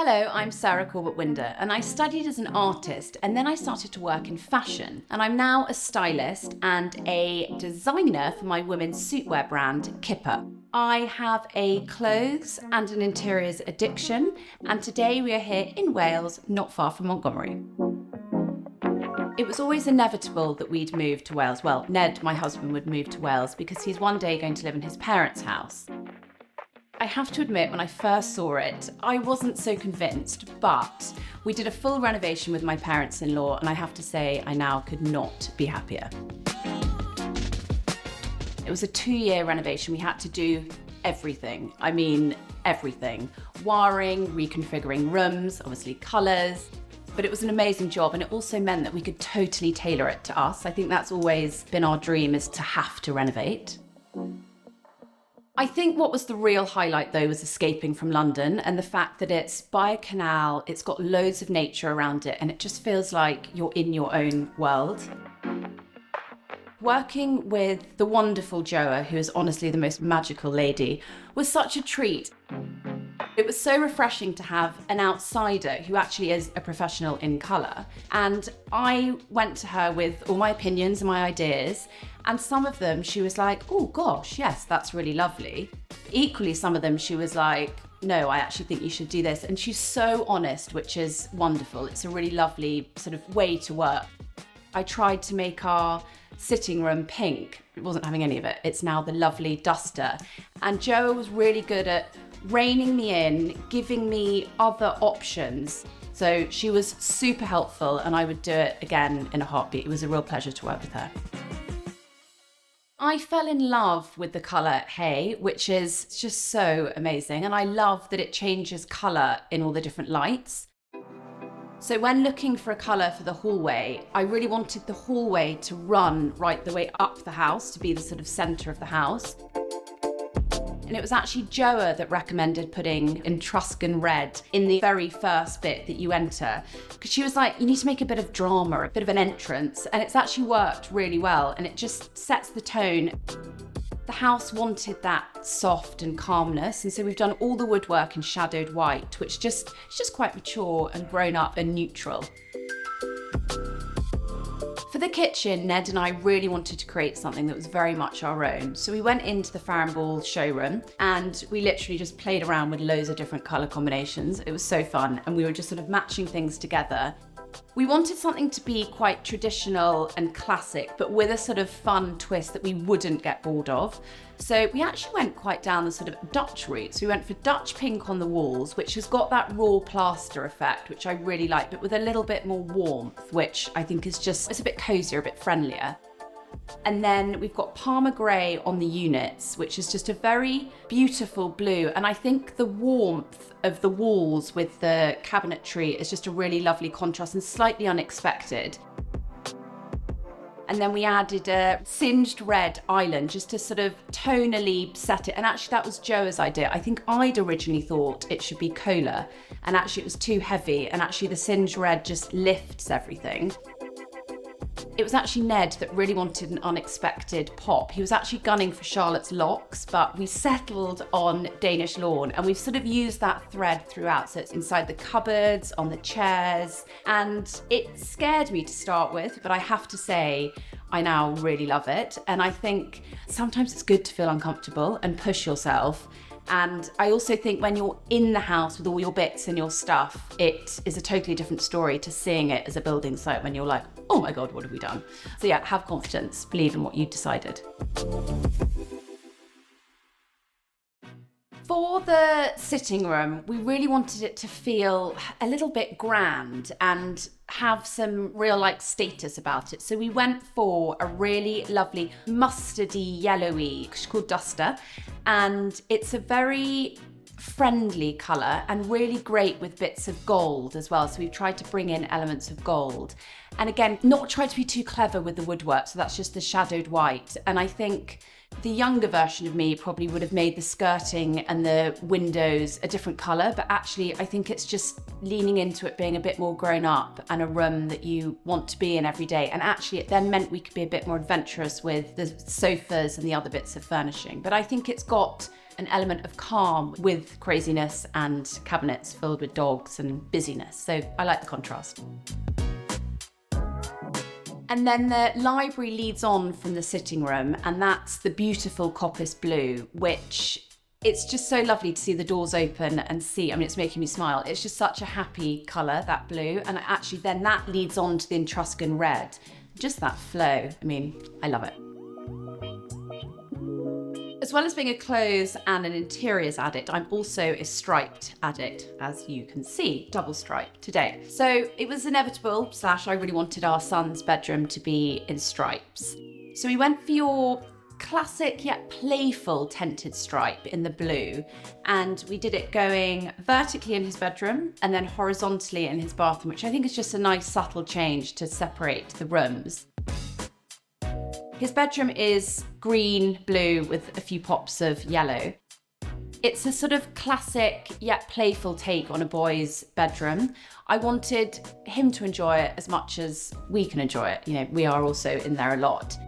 Hello, I'm Sarah Corbett Winder, and I studied as an artist and then I started to work in fashion. And I'm now a stylist and a designer for my women's suitwear brand, Kipper. I have a clothes and an interiors addiction, and today we are here in Wales, not far from Montgomery. It was always inevitable that we'd move to Wales. Well, Ned, my husband, would move to Wales because he's one day going to live in his parents' house. I have to admit, when I first saw it, I wasn't so convinced, but we did a full renovation with my parents-in-law, and I have to say, I now could not be happier. It was a 2-year renovation. We had to do everything. I mean, everything. Wiring, reconfiguring rooms, obviously colours. But it was an amazing job, and it also meant that we could totally tailor it to us. I think that's always been our dream, is to have to renovate. I think what was the real highlight, though, was escaping from London and the fact that it's by a canal, it's got loads of nature around it, and it just feels like you're in your own world. Working with the wonderful Joa, who is honestly the most magical lady, was such a treat. It was so refreshing to have an outsider who actually is a professional in colour. And I went to her with all my opinions and my ideas, and some of them she was like, oh gosh, yes, that's really lovely. Equally, some of them she was like, no, I actually think you should do this. And she's so honest, which is wonderful. It's a really lovely sort of way to work. I tried to make our sitting room pink. It wasn't having any of it. It's now the lovely duster. And Joa was really good at reining me in, giving me other options. So she was super helpful, and I would do it again in a heartbeat. It was a real pleasure to work with her. I fell in love with the colour Hay, which is just so amazing. And I love that it changes colour in all the different lights. So when looking for a colour for the hallway, I really wanted the hallway to run right the way up the house, to be the sort of centre of the house. And it was actually Joa that recommended putting Etruscan red in the very first bit that you enter. Because she was like, you need to make a bit of drama, a bit of an entrance. And it's actually worked really well, and it just sets the tone. The house wanted that soft and calmness, and so we've done all the woodwork in shadowed white, which it's just quite mature and grown up and neutral. For the kitchen, Ned and I really wanted to create something that was very much our own. So we went into the Farrow showroom and we literally just played around with loads of different colour combinations. It was so fun, and we were just sort of matching things together. We wanted something to be quite traditional and classic, but with a sort of fun twist that we wouldn't get bored of. So we actually went quite down the sort of Dutch route. So we went for Dutch pink on the walls, which has got that raw plaster effect, which I really like, but with a little bit more warmth, which I think is just, it's a bit cozier, a bit friendlier. And then we've got Parma Grey on the units, which is just a very beautiful blue. And I think the warmth of the walls with the cabinetry is just a really lovely contrast and slightly unexpected. And then we added a singed red island just to sort of tonally set it. And actually that was Joa's idea. I think I'd originally thought it should be cola, and actually it was too heavy. And actually the singed red just lifts everything. It was actually Ned that really wanted an unexpected pop. He was actually gunning for Charlotte's locks, but we settled on Danish lawn, and we've sort of used that thread throughout. So it's inside the cupboards, on the chairs, and it scared me to start with, but I have to say, I now really love it. And I think sometimes it's good to feel uncomfortable and push yourself. And I also think when you're in the house with all your bits and your stuff, it is a totally different story to seeing it as a building site when you're like, oh my God, what have we done? So yeah, have confidence, believe in what you decided. For the sitting room, we really wanted it to feel a little bit grand and have some real status about it. So we went for a really lovely mustardy yellowy, it's called duster, and it's a very friendly colour and really great with bits of gold as well. So we've tried to bring in elements of gold. And again, not try to be too clever with the woodwork, so that's just the shadowed white. And I think the younger version of me probably would have made the skirting and the windows a different colour, but actually I think it's just leaning into it being a bit more grown up and a room that you want to be in every day. And actually it then meant we could be a bit more adventurous with the sofas and the other bits of furnishing. But I think it's got an element of calm with craziness and cabinets filled with dogs and busyness. So I like the contrast. And then the library leads on from the sitting room, and that's the beautiful coppice blue, which it's just so lovely to see the doors open and see, I mean, it's making me smile. It's just such a happy colour, that blue. And actually then that leads on to the Etruscan red. Just that flow. I mean, I love it. As well as being a clothes and an interiors addict, I'm also a striped addict, as you can see, double stripe today. So it was inevitable, / I really wanted our son's bedroom to be in stripes. So we went for your classic yet playful tented stripe in the blue, and we did it going vertically in his bedroom and then horizontally in his bathroom, which I think is just a nice subtle change to separate the rooms. His bedroom is green, blue with a few pops of yellow. It's a sort of classic yet playful take on a boy's bedroom. I wanted him to enjoy it as much as we can enjoy it. You know, we are also in there a lot.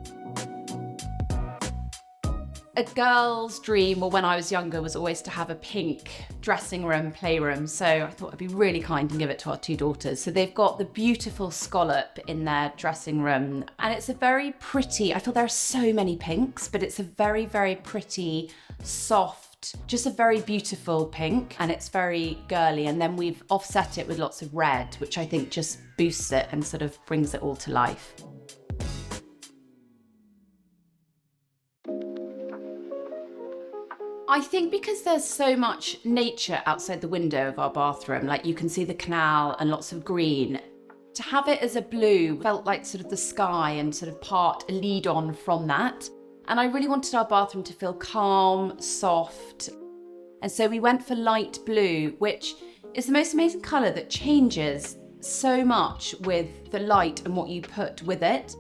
A girl's dream, or when I was younger, was always to have a pink dressing room, playroom. So I thought I'd be really kind and give it to our two daughters. So they've got the beautiful scallop in their dressing room. And it's a very pretty, I feel there are so many pinks, but it's a very, very pretty, soft, just a very beautiful pink. And it's very girly. And then we've offset it with lots of red, which I think just boosts it and sort of brings it all to life. I think because there's so much nature outside the window of our bathroom, like you can see the canal and lots of green, to have it as a blue felt like sort of the sky and sort of part a lead on from that. And I really wanted our bathroom to feel calm, soft. And so we went for light blue, which is the most amazing colour that changes so much with the light and what you put with it.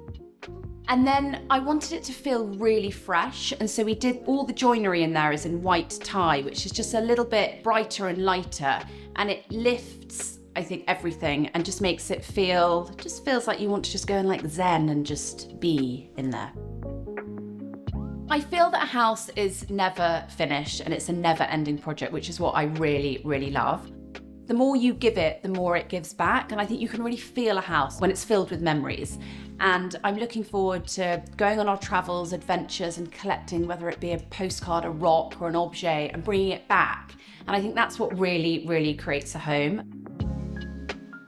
And then I wanted it to feel really fresh. And so we did all the joinery in there is in white tie, which is just a little bit brighter and lighter. And it lifts, I think, everything and just makes it just feels like you want to just go and like zen and just be in there. I feel that a house is never finished and it's a never ending project, which is what I really, really love. The more you give it, the more it gives back. And I think you can really feel a house when it's filled with memories. And I'm looking forward to going on our travels, adventures, and collecting, whether it be a postcard, a rock, or an objet, and bringing it back. And I think that's what really, really creates a home.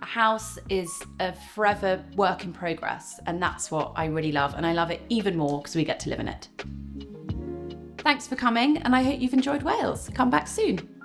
A house is a forever work in progress. And that's what I really love. And I love it even more because we get to live in it. Thanks for coming. And I hope you've enjoyed Wales. Come back soon.